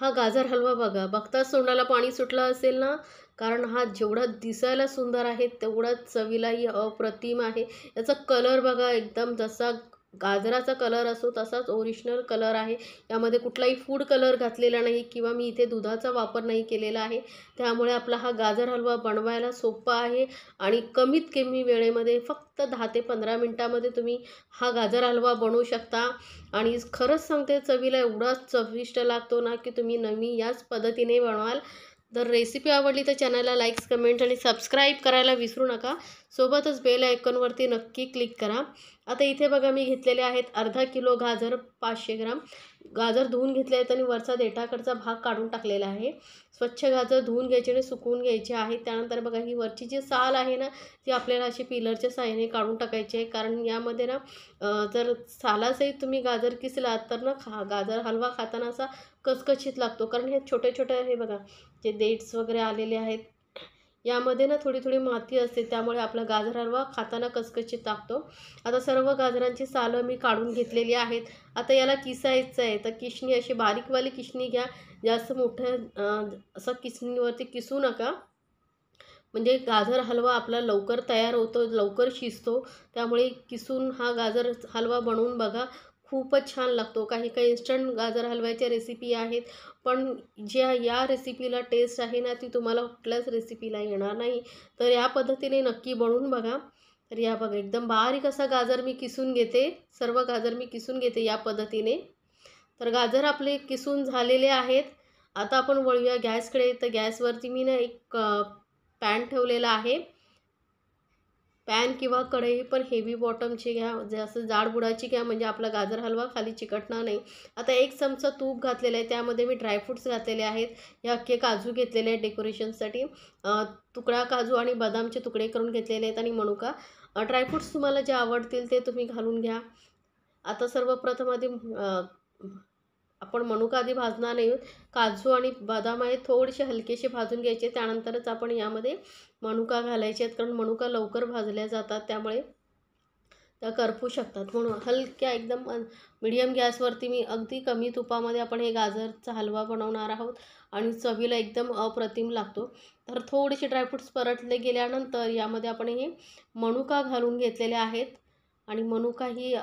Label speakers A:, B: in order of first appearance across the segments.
A: हा गाजर हलवा बघा, बघताच तोंडाला पाणी सुटलं असेल ना, कारण हा जेवढा दिसायला सुंदर आहे, तेवढाच चवीलाही अप्रतिम आहे. याचा कलर बघा, एकदम जसा गाजराचा कलर असतो तसाच ओरिजिनल कलर आहे. यामध्ये कुठलाही फूड कलर घातलेला नाही किंवा मी इथे दुधाचा वापर नाही केलेला आहे. त्यामुळे आपला हा गाजर हलवा बनवायला सोपा आहे आणि कमीत कमी वेळेमध्ये फक्त 10 ते 15 मिनिटामध्ये तुम्ही हा गाजर हलवा बनवू शकता. आणि खरंच सांगते, चवीला एवढा चविष्ट लागतो ना, की तुम्ही नेहमी याच पद्धतीने बनवाल. जर रेसिपी आवडली तर चॅनलला लाईक्स, कमेंट आणि सबस्क्राईब करायला विसरू नका. सोबतच बेल आयकॉनवरती नक्की क्लिक करा. आता इथे बघा, मी घेतलेले आहेत अर्धा किलो गाजर, 500 ग्राम. गाजर धुवून घेतले आहेत आणि वरचा देठाकडचा भाग काढून टाकलेला आहे. स्वच्छ गाजर धुवून घ्यायचे आणि सुकवून घ्यायचे आहे. त्यानंतर बघा, ही वरची जी साल आहे ना, ती आपल्याला अशी पिलरच्या साहाय्याने काढून टाकायची आहे. कारण यामध्ये ना जर सालासहित तुम्ही गाजर किसलात तर ना गाजर हलवा खाताना असा कचकचीत लागतो. कारण हे छोटे-छोटे हे बघा, जे डेट्स वगैरे आलेले आहेत, यामध्ये ना थोडी-थोडी माती असते. त्यामुळे आपला गाजर हलवा खाताना कचकचीत लागतो. आता सर्व गाजरांची सालं मी काढून घेतलेली आहेत. आता याला किसायचं आहे, तर किसणी अशी बारीकवाली किसणी घ्या. जास्त मोठं असं किसणीवरती किसू नका. म्हणजे गाजर हलवा आपला लवकर तयार होतो, लवकर शिजतो. त्यामुळे किसून हा गाजर हलवा बनवून बघा, खूपच छान लागतो. काही इन्स्टंट गाजर हलव्याच्या रेसिपी आहेत, पण ज्या या रेसिपीला टेस्ट आहे ना, ती तुम्हाला कुठल्याच रेसिपीला येणार नाही. तर या पद्धतीने नक्की बनवून बघा. तर या बघा, एकदम बारीक असा गाजर मी किसून घेते. सर्व गाजर मी किसून घेते या पद्धतीने. तर गाजर आपले किसून झालेले आहेत. आता आपण वळूया गॅसकडे. तर गॅसवरती मी ना एक पॅन ठेवलेला आहे. पॅन किंवा कढई पण हेवी बॉटमची घ्या, जास्त जाड बुडाची घ्या, म्हणजे आपला गाजर हलवा खाली चिकटणार नाही. आता 1 चमचा तूप घातलेलं आहे. त्यामध्ये मी ड्रायफ्रूट्स घातलेले आहेत. हे अख्खे काजू घेतलेले आहेत डेकोरेशनसाठी. तुकडा काजू आणि बदामचे तुकडे करून घेतलेले आहेत आणि मनुका. ड्रायफ्रूट्स तुम्हाला जे आवडतील ते तुम्ही घालून घ्या. आता सर्वप्रथम आधी आपण मनुका आधी भाजणार नाही. काजू आणि बदाम आहे थोडेसे हलकेसे भाजून घ्यायचे. त्यानंतरच आपण यामध्ये मनुका घालायचे आहेत, कारण मनुका लवकर भाजल्या जातात, त्यामुळे त्या करपू शकतात. म्हणून हलक्या एकदम मीडियम गॅसवरती मी अगदी कमी तुपामध्ये आपण हे गाजरचा हलवा बनवणार आहोत आणि चवीला एकदम अप्रतिम लागतो. तर थोडेसे ड्रायफ्रूट्स परतले गेल्यानंतर यामध्ये आपण हे मनुका घालून घेतलेले आहेत. आणि मनुका ही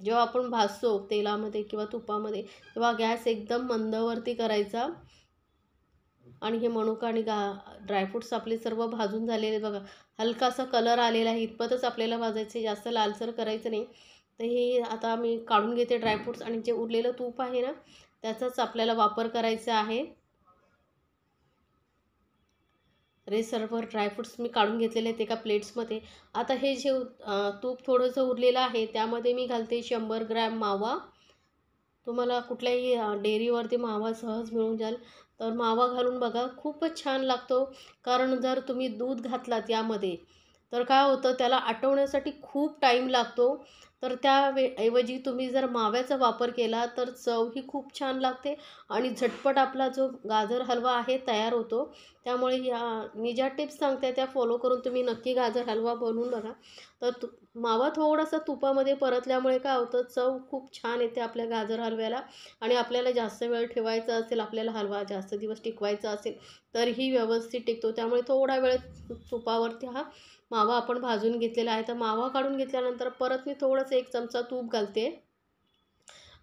A: जेव्हा आपण भाजतो तेलामध्ये किंवा तुपामध्ये, तेव्हा गॅस एकदम मंदवरती करायचा. आणि हे मनुका आणि ड्रायफ्रूट्स आपले सर्व भाजून झालेले बघा, हलकासा कलर आलेला आहे. इतपतच आपल्याला भाजायचे, जास्त लालसर करायचं नाही. तर हे आता मी काढून घेते ड्रायफ्रूट्स, आणि जे उरलेलं तूप आहे ना, त्याचाच आपल्याला वापर करायचा आहे. तर हे सर्व ड्रायफ्रूट्स मी काढून घेतलेले आहेत एका प्लेट्समध्ये. आता हे जे तूप थोडंसं उरलेलं आहे, त्यामध्ये मी घालते 100 ग्रॅम मावा. तुम्हाला कुठल्याही डेअरीवरती मावा सहज मिळून जाईल. तर मावा घालून बघा, खूपच छान लागतो. कारण जर तुम्ही दूध घातलात यामध्ये, तर काय होतं, त्याला आटवण्यासाठी खूप टाईम लागतो. तर ऐवजी तुम्ही जर माव्याचा वापर केला तर चवही खूप छान लागते आणि झटपट आपला जो गाजर हलवा आहे तयार होतो. त्यामुळे मी ज्या टिप्स सांगते त्या फॉलो करून तुम्ही नक्की गाजर हलवा बनवून बघा. तर मावा थोडासा तुपामध्ये परतल्यामुळे काय होतं, चव खूप छान येते आपल्या गाजर हलव्याला. आणि आपल्याला जास्त वेळ ठेवायचा असेल, आपल्याला हलवा जास्त दिवस टिकवायचा असेल, तरीही व्यवस्थित टिकतो. त्यामुळे थोडा वेळ तुपावरती हा मावा आपण भाजून घेतलेला आहे. तर मावा काढून घेतल्यानंतर परत मी थोडंसं 1 चमचा तूप घालते.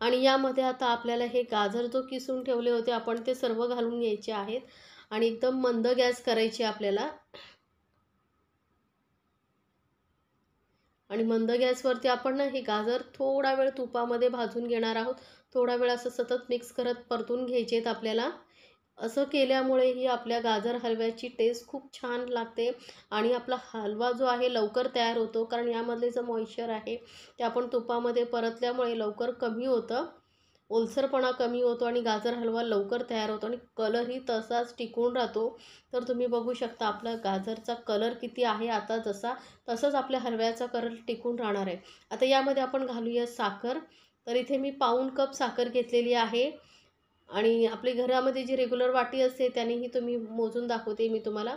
A: आणि यामध्ये आता आपल्याला हे गाजर जो किसून ठेवले होते आपण, ते सर्व घालून घ्यायचे आहेत आणि एकदम मंद गॅस करायची आपल्याला. आणि मंद गॅसवरती आपण ना हे गाजर थोडा वेळ तुपामध्ये भाजून घेणार आहोत. थोडा वेळ असं सतत मिक्स करत परतून घ्यायचे आहेत आपल्याला. असं केल्यामुळेही आपल्या गाजर हलव्याची टेस्ट खूप छान लागते आणि आपला हलवा जो आहे लवकर तयार होतो. कारण यामधले जो मॉइश्चर आहे ते आपण तुपामध्ये परतल्यामुळे लवकर कमी होतं, ओलसरपणा कमी होतो आणि गाजर हलवा लवकर तयार होतो आणि कलरही तसाच टिकून राहतो. तर तुम्ही बघू शकता आपला गाजरचा कलर किती आहे आता, तसंच आपल्या हलव्याचा कलर टिकून राहणार आहे. आता यामध्ये आपण घालूया साखर. तर इथे मी पाऊण कप साखर घेतलेली आहे. आणि आपली घरामध्ये जी रेग्युलर वाटी असते त्यानेही तुम्ही मोजून दाखवते मी तुम्हाला.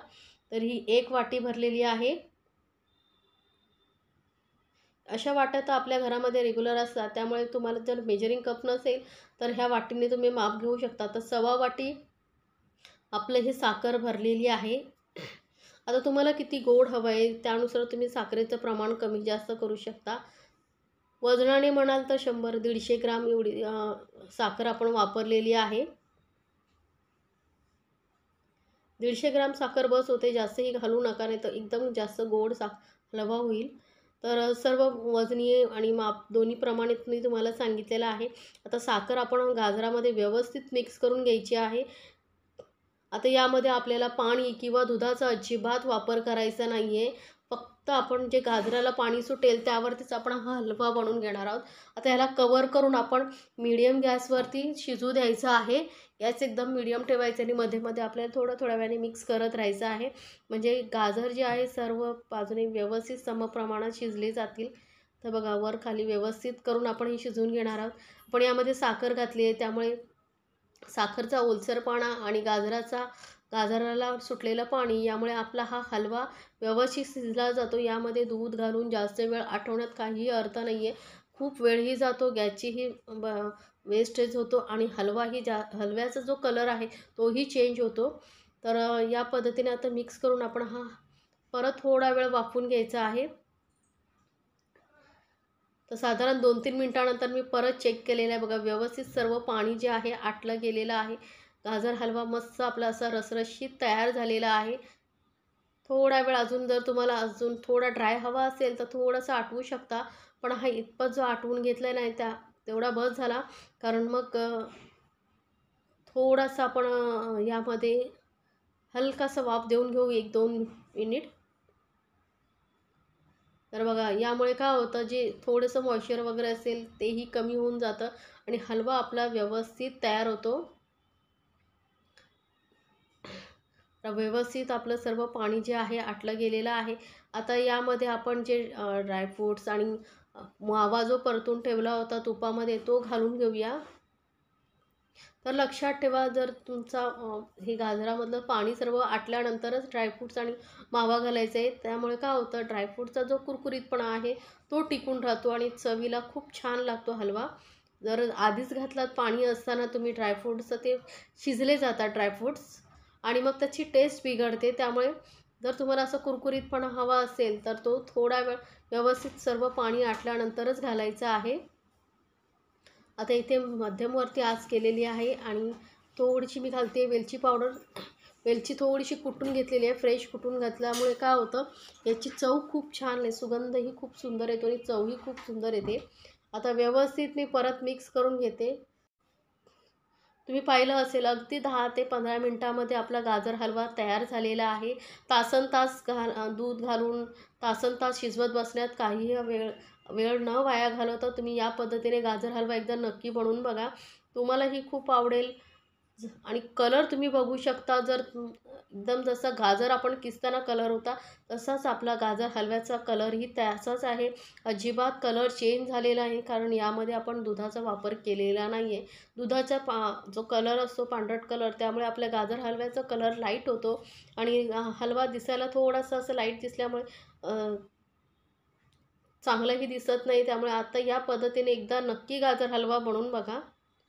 A: तर ही 1 वाटी भरलेली आहे. अशा वाट्या तर आपल्या घरामध्ये रेग्युलर असतात, त्यामुळे तुम्हाला जर मेजरिंग कप नसेल तर ह्या वाटीने तुम्ही माप घेऊ शकता. तर सव्वा वाटी आपलं हे साखर भरलेली आहे. आता तुम्हाला किती गोड हवं आहे त्यानुसार तुम्ही साखरेचं प्रमाण कमी जास्त करू शकता. वजनाने म्हणाल तर 100-150 ग्राम एवढी साखर आपण वापरलेली आहे. 150 ग्राम साखर बस होते, जास्तही घालू नका, नाही तर एकदम जास्त गोड हलवा होईल. तर सर्व वजनी आणि माप दोन्ही प्रमाणात मी तुम्हाला सांगितलेलं आहे. आता साखर आपण गाजरामध्ये व्यवस्थित मिक्स करून घ्यायची आहे. आता यामध्ये आपल्याला पाणी किंवा दुधाचा अजिबात वापर करायचा नाही आहे. फक्त आपण जे गाजराला पाणी सुटेल त्यावरतीच आपण हा हलवा बनवून घेणार आहोत. आता ह्याला कवर करून आपण मीडियम गॅसवरती शिजू द्यायचं आहे. गॅस एकदम मीडियम ठेवायचं आणि मध्ये-मध्ये आपल्याला थोड्या वेळाने मिक्स करत राहायचं आहे. म्हणजे गाजर जे आहे सर्व बाजूने व्यवस्थित समप्रमाणात शिजले जातील. तर बघा वर खाली व्यवस्थित करून आपण हे शिजवून घेणार आहोत. आपण यामध्ये साखर घातली आहे, त्यामुळे साखरचा ओलसरपणा आणि गाजराला सुटलेलं पाणी यामुळे आपला हा हलवा व्यवस्थित शिजला जातो. यामध्ये दूध घालून जास्त वेळ आटवण्यात काहीही अर्थ नाही आहे. खूप वेळही जातो, गॅसचीही वेस्टेज होतो आणि हलव्याचा जो कलर आहे तोही चेंज होतो. तर या पद्धतीने आता मिक्स करून आपण हा परत थोडा वेळ वाफवून घ्यायचा आहे. तर साधारण 2-3 मिनिटानंतर मी परत चेक केलेलं आहे. बघा व्यवस्थित सर्व पाणी जे आहे आटलं गेलेलं आहे. गाजर हलवा मस्त आपला असा रसरशीत तयार झालेला आहे. थोडा वेळ अजून जर तुम्हाला अजून थोडा ड्राय हवा असेल तर थोडंसं आटवू शकता. पण हा इतपत जो आटवून घेतला नाही तेवढा बस झाला. कारण मग थोडासा आपण यामध्ये हलकासा वाफ देऊन घेऊ 1-2 मिनिट. तर बघा यामुळे काय होतं, जे थोडंसं मॉइश्चर वगैरे असेल तेही कमी होऊन जातं आणि हलवा आपला व्यवस्थित तयार होतो. तर व्यवस्थित आपलं सर्व पाणी जे आहे आटलं गेलेलं आहे. आता यामध्ये आपण जे ड्रायफ्रूट्स आणि मावा जो परतून ठेवला होता तुपामध्ये तो घालून घेऊया. तर लक्षात ठेवा, जर तुमचा हे गाजरामधलं पाणी सर्व आटल्यानंतरच ड्रायफ्रूट्स आणि मावा घालायचा आहे. त्यामुळे काय होतं, ड्रायफ्रूटचा जो कुरकुरीतपणा आहे तो टिकून राहतो आणि चवीला खूप छान लागतो हलवा. जर आधीच घातलात पाणी असताना तुम्ही ड्रायफ्रूट्स, ते शिजले जातात ड्रायफ्रूट्स आणि मग त्याची टेस्ट बिघडते. त्यामुळे जर तुम्हाला असं कुरकुरीतपणा हवा असेल तर तो थोडा वेळ व्यवस्थित सर्व पाणी आटल्यानंतरच घालायचं आहे. आता इथे मध्यमवरती आच केलेली आहे आणि थोडीशी मी घालते वेलची पावडर. वेलची थोडीशी कुटून घेतलेली आहे, फ्रेश कुटून घातल्यामुळे काय होतं, याची चव खूप छान आहे, सुगंधही खूप सुंदर येतो आणि चवही खूप सुंदर येते. आता व्यवस्थित मी परत मिक्स करून घेते. तुम्ही पाहिलं असेल अगदी 10 ते 15 मिनिटामध्ये आपला गाजर हलवा तयार झालेला आहे. तासनतास दूध घालून तासनतास शिजवत बसण्यात काहीही वेळ वेळ न वाया घालवता तुम्ही या पद्धतीने गाजर हलवा एकदा नक्की बनवून बघा. तुम्हालाही खूप आवडेल. आणि कलर तुम्ही बघू शकता, जर एकदम जसा गाजर आपण किसताना कलर होता तसाच आपला गाजर हलव्याचा कलरही तसाच आहे. अजिबात कलर चेंज झालेला आहे, कारण यामध्ये आपण दुधाचा वापर केलेला नाही आहे. दुधाचा जो कलर असतो पांढरट कलर, त्यामुळे आपल्या गाजर हलव्याचा कलर लाईट होतो आणि हलवा दिसायला थोडासा असं लाईट दिसल्यामुळे चांगलंही दिसत नाही. त्यामुळे आता या पद्धतीने एकदा नक्की गाजर हलवा बनवून बघा.